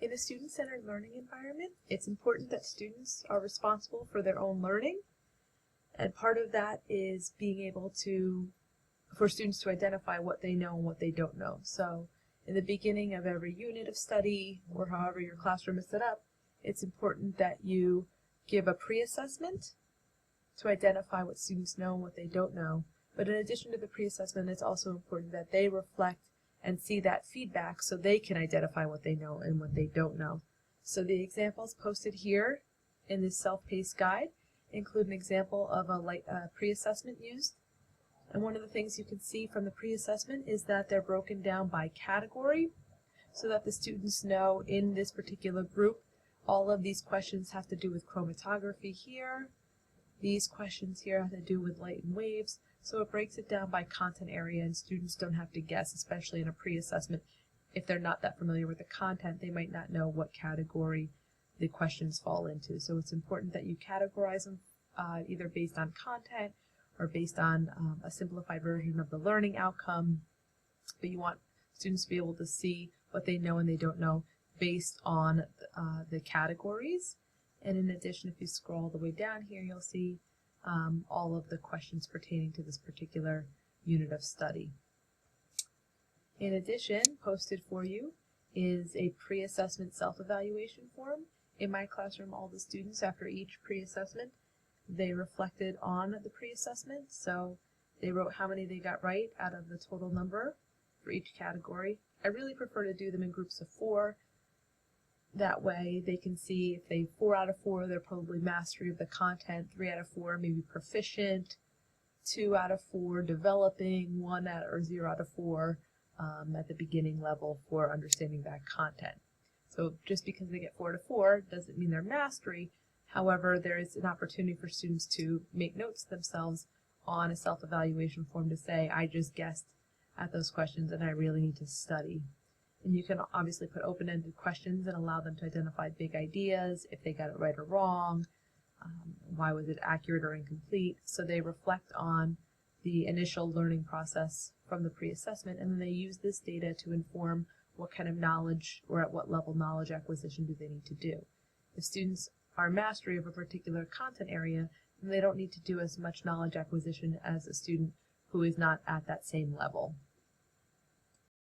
In a student-centered learning environment, it's important that students are responsible for their own learning, and part of that is being able for students to identify what they know and what they don't know. So in the beginning of every unit of study, or however your classroom is set up, it's important that you give a pre-assessment to identify what students know and what they don't know. But in addition to the pre-assessment, it's also important that they reflect and see that feedback so they can identify what they know and what they don't know. So the examples posted here in this self-paced guide include an example of a pre-assessment used. And one of the things you can see from the pre-assessment is that they're broken down by category so that the students know in this particular group all of these questions have to do with chromatography here. These questions here have to do with light and waves. So it breaks it down by content area, and students don't have to guess, especially in a pre-assessment. If they're not that familiar with the content, they might not know what category the questions fall into. So it's important that you categorize them either based on content or based on a simplified version of the learning outcome. But you want students to be able to see what they know and they don't know based on the categories. And in addition, if you scroll all the way down here, you'll see all of the questions pertaining to this particular unit of study. In addition, posted for you is a pre-assessment self-evaluation form. In my classroom, all the students, after each pre-assessment, they reflected on the pre-assessment. So they wrote how many they got right out of the total number for each category. I really prefer to do them in groups of 4. That way they can see if they 4 out of 4, they're probably mastery of the content, 3 out of 4 maybe proficient, 2 out of 4 developing, 0 out of 4 at the beginning level for understanding that content. So just because they get 4 out of 4 doesn't mean they're mastery. However, there is an opportunity for students to make notes themselves on a self-evaluation form to say, I just guessed at those questions and I really need to study. And you can obviously put open-ended questions and allow them to identify big ideas, if they got it right or wrong, why was it accurate or incomplete. So they reflect on the initial learning process from the pre-assessment, and then they use this data to inform what kind of knowledge or at what level knowledge acquisition do they need to do. If students are mastery of a particular content area, then they don't need to do as much knowledge acquisition as a student who is not at that same level.